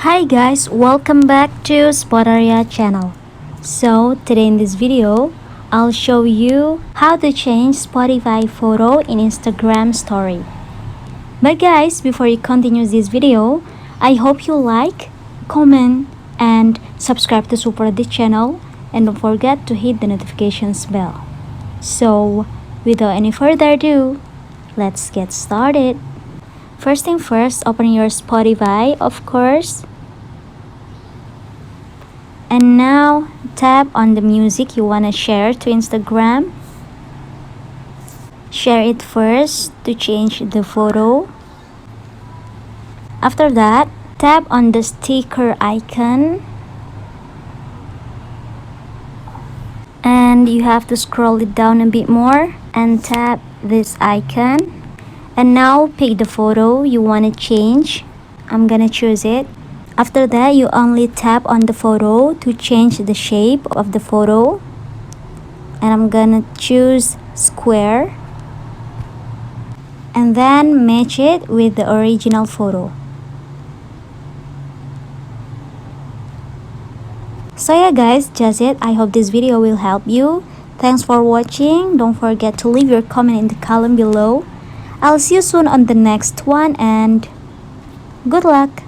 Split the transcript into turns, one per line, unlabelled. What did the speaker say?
Hi guys, welcome back to Spotaria channel. So today in this video, I'll show you how to change Spotify photo in Instagram story. But guys, before you continue this video, I hope you like, comment, and subscribe to support the channel, and don't forget to hit the notifications bell. So without any further ado, let's get started. First thing first, open your Spotify, of course. And now tap on the music you want to share to Instagram. Share it first to change the photo. After that, tap on the sticker icon. And you have to scroll it down a bit more and tap this icon. And now pick the photo you want to change. I'm gonna choose it. After that, you only tap on the photo to change the shape of the photo. And I'm gonna choose square. And then match it with the original photo. So yeah guys, just it. I hope this video will help you. Thanks for watching. Don't forget to leave your comment in the column below. I'll see you soon on the next one and good luck.